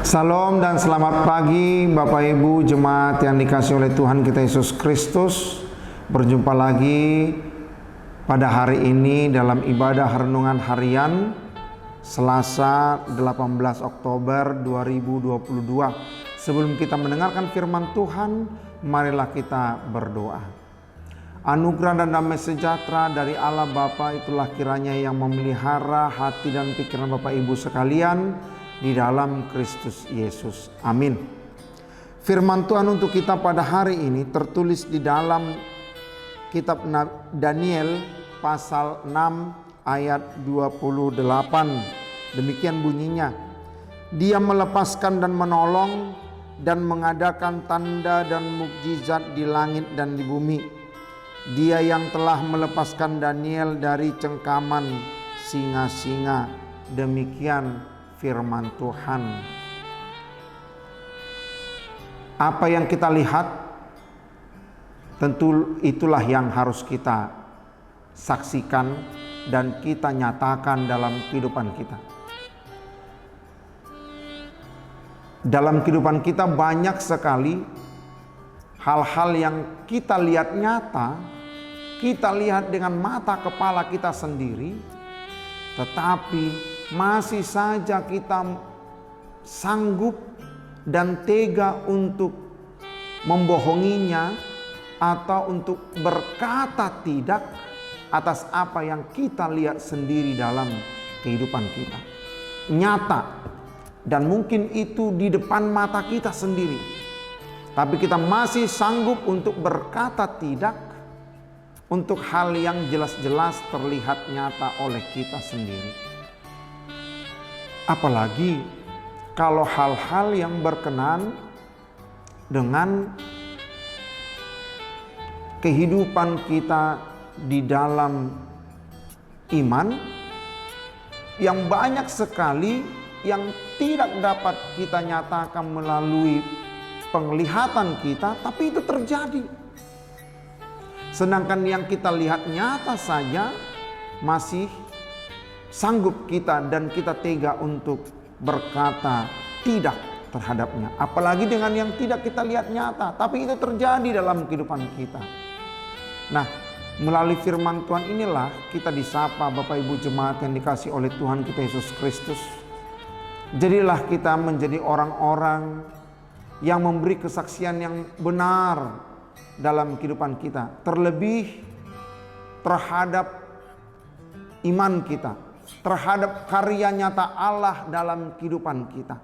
Salam dan selamat pagi Bapak Ibu jemaat yang dikasihi oleh Tuhan kita Yesus Kristus. Berjumpa lagi pada hari ini dalam ibadah renungan harian Selasa 18 Oktober 2022. Sebelum kita mendengarkan firman Tuhan, marilah kita berdoa. Anugerah dan damai sejahtera dari Allah Bapa itulah kiranya yang memelihara hati dan pikiran Bapak Ibu sekalian di dalam Kristus Yesus. Amin. Firman Tuhan untuk kita pada hari ini tertulis di dalam kitab Daniel pasal 6 ayat 28. Demikian bunyinya. Dia melepaskan dan menolong dan mengadakan tanda dan mukjizat di langit dan di bumi. Dia yang telah melepaskan Daniel dari cengkaman singa-singa. Demikian firman Tuhan. Apa yang kita lihat, tentu itulah yang harus kita saksikan dan kita nyatakan dalam kehidupan kita. Dalam kehidupan kita banyak sekali hal-hal yang kita lihat nyata, kita lihat dengan mata kepala kita sendiri, tetapi masih saja kita sanggup dan tega untuk membohonginya atau untuk berkata tidak atas apa yang kita lihat sendiri dalam kehidupan kita. Nyata dan mungkin itu di depan mata kita sendiri. Tapi kita masih sanggup untuk berkata tidak untuk hal yang jelas-jelas terlihat nyata oleh kita sendiri. Apalagi kalau hal-hal yang berkenan dengan kehidupan kita di dalam iman yang banyak sekali yang tidak dapat kita nyatakan melalui penglihatan kita, tapi itu terjadi. Sedangkan yang kita lihat nyata saja masih sanggup kita dan kita tega untuk berkata tidak terhadapnya. Apalagi dengan yang tidak kita lihat nyata, tapi itu terjadi dalam kehidupan kita. Nah, melalui firman Tuhan inilah kita disapa Bapak Ibu jemaat yang dikasihi oleh Tuhan kita Yesus Kristus. Jadilah kita menjadi orang-orang yang memberi kesaksian yang benar dalam kehidupan kita. Terlebih terhadap iman kita, terhadap karya nyata Allah dalam kehidupan kita.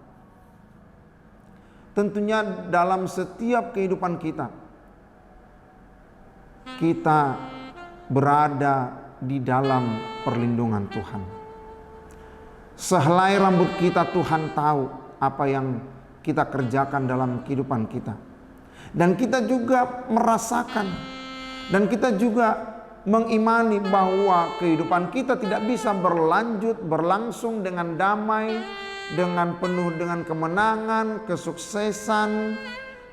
Tentunya dalam setiap kehidupan kita, kita berada di dalam perlindungan Tuhan. Sehelai rambut kita Tuhan tahu apa yang kita kerjakan dalam kehidupan kita. Dan kita juga merasakan dan kita juga mengimani bahwa kehidupan kita tidak bisa berlangsung dengan damai, dengan penuh dengan kemenangan, kesuksesan,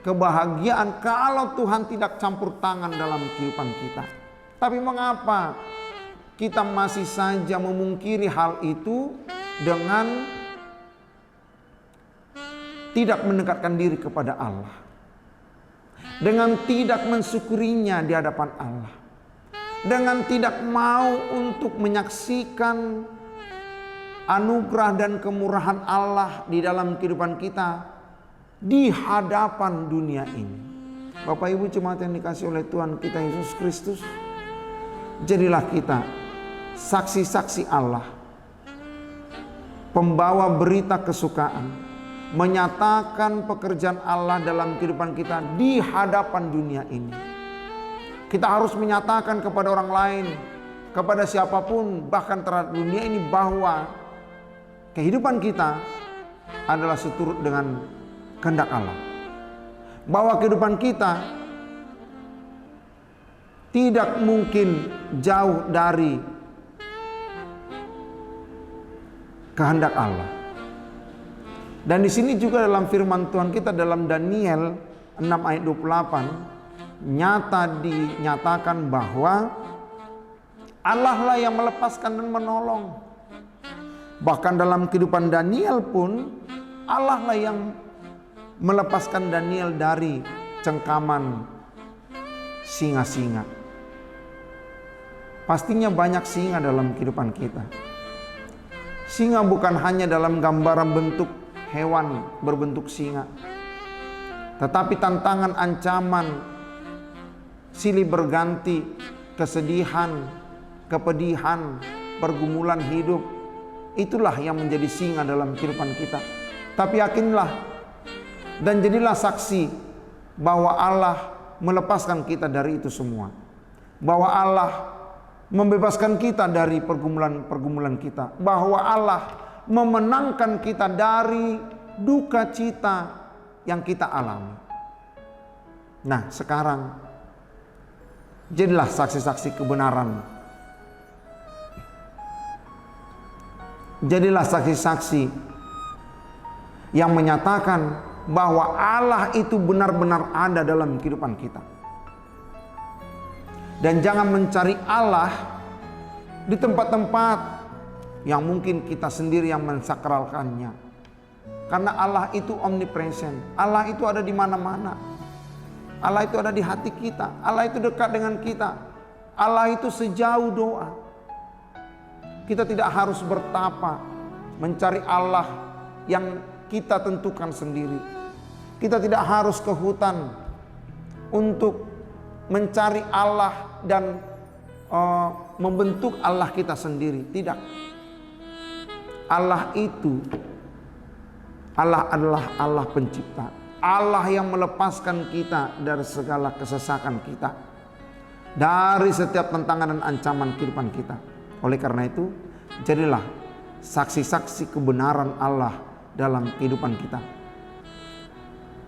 kebahagiaan kalau Tuhan tidak campur tangan dalam kehidupan kita. Tapi mengapa kita masih saja memungkiri hal itu dengan tidak mendekatkan diri kepada Allah, dengan tidak mensyukurinya di hadapan Allah, dengan tidak mau untuk menyaksikan anugerah dan kemurahan Allah di dalam kehidupan kita di hadapan dunia ini. Bapak Ibu jemaat yang dikasihi oleh Tuhan kita Yesus Kristus, jadilah kita saksi-saksi Allah, pembawa berita kesukaan, menyatakan pekerjaan Allah dalam kehidupan kita di hadapan dunia ini. Kita harus menyatakan kepada orang lain, kepada siapapun, bahkan terhadap dunia ini, bahwa kehidupan kita adalah seturut dengan kehendak Allah. Bahwa kehidupan kita tidak mungkin jauh dari kehendak Allah. Dan di sini juga dalam firman Tuhan kita dalam Daniel 6 ayat 28 nyata dinyatakan bahwa Allah lah yang melepaskan dan menolong. Bahkan dalam kehidupan Daniel pun Allah lah yang melepaskan Daniel dari cengkaman singa-singa. Pastinya banyak singa dalam kehidupan kita. Singa bukan hanya dalam gambaran bentuk hewan berbentuk singa, tetapi tantangan, ancaman, silih berganti, kesedihan, kepedihan, pergumulan hidup, itulah yang menjadi singa dalam kehidupan kita. Tapi yakinlah dan jadilah saksi bahwa Allah melepaskan kita dari itu semua, bahwa Allah membebaskan kita dari pergumulan-pergumulan kita, bahwa Allah memenangkan kita dari duka cita yang kita alami. Nah, sekarang jadilah saksi-saksi kebenaran. Jadilah saksi-saksi yang menyatakan bahwa Allah itu benar-benar ada dalam kehidupan kita. Dan jangan mencari Allah di tempat-tempat yang mungkin kita sendiri yang mensakralkannya. Karena Allah itu omnipresent. Allah itu ada di mana-mana. Allah itu ada di hati kita. Allah itu dekat dengan kita. Allah itu sejauh doa. Kita tidak harus bertapa mencari Allah yang kita tentukan sendiri. Kita tidak harus ke hutan untuk mencari Allah dan membentuk Allah kita sendiri. Tidak. Allah adalah Allah pencipta. Allah yang melepaskan kita dari segala kesesakan kita, dari setiap tantangan dan ancaman kehidupan kita. Oleh karena itu, jadilah saksi-saksi kebenaran Allah dalam kehidupan kita.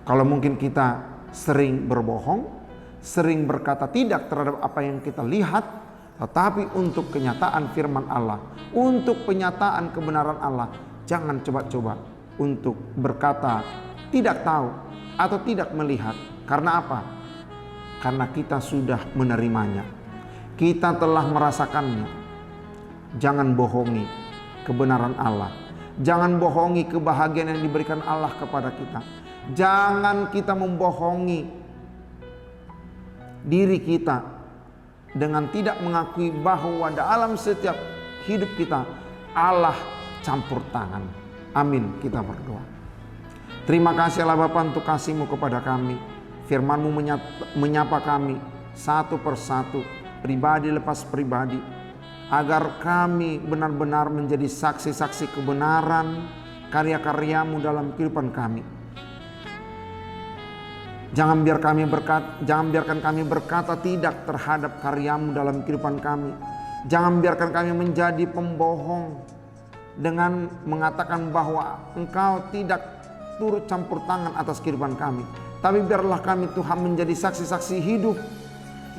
Kalau mungkin kita sering berbohong, sering berkata tidak terhadap apa yang kita lihat, tetapi untuk kenyataan firman Allah, untuk penyataan kebenaran Allah, jangan coba-coba untuk berkata tidak tahu atau tidak melihat. Karena apa? Karena kita sudah menerimanya. Kita telah merasakannya. Jangan bohongi kebenaran Allah. Jangan bohongi kebahagiaan yang diberikan Allah kepada kita. Jangan kita membohongi diri kita dengan tidak mengakui bahwa dalam setiap hidup kita Allah campur tangan. Amin, kita berdoa. Terima kasih Allah Bapa untuk kasih-Mu kepada kami. Firman-Mu menyapa kami satu persatu, pribadi lepas pribadi, agar kami benar-benar menjadi saksi-saksi kebenaran karya-karya-Mu dalam kehidupan kami. Jangan biarkan kami berkata tidak terhadap karya-Mu dalam kehidupan kami. Jangan biarkan kami menjadi pembohong dengan mengatakan bahwa Engkau tidak turut campur tangan atas kehidupan kami. Tapi biarlah kami Tuhan menjadi saksi-saksi hidup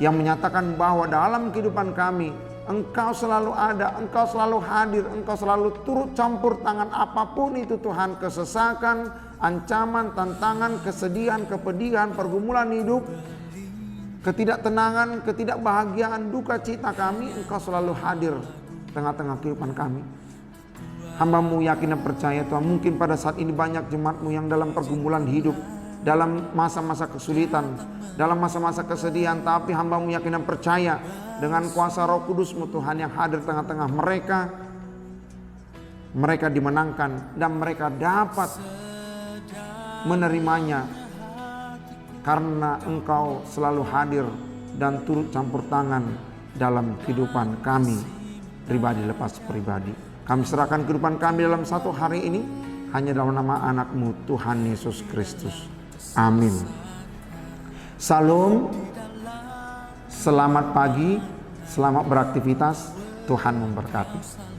yang menyatakan bahwa dalam kehidupan kami Engkau selalu ada, Engkau selalu hadir, Engkau selalu turut campur tangan apapun itu Tuhan, kesesakan, ancaman, tantangan, kesedihan, kepedihan, pergumulan hidup, ketidaktenangan, ketidakbahagiaan, duka cita kami, Engkau selalu hadir tengah-tengah kehidupan kami. Hamba-Mu yakin dan percaya Tuhan, mungkin pada saat ini banyak jemaat-Mu yang dalam pergumulan hidup, dalam masa-masa kesulitan, dalam masa-masa kesedihan, tapi hamba-Mu yakin dan percaya dengan kuasa Roh Kudus-Mu Tuhan yang hadir tengah-tengah mereka, mereka dimenangkan dan mereka dapat menerimanya karena Engkau selalu hadir dan turut campur tangan dalam kehidupan kami pribadi lepas pribadi. Kami serahkan kehidupan kami dalam satu hari ini hanya dalam nama anak-Mu Tuhan Yesus Kristus. Amin. Salam, selamat pagi, selamat beraktivitas, Tuhan memberkati.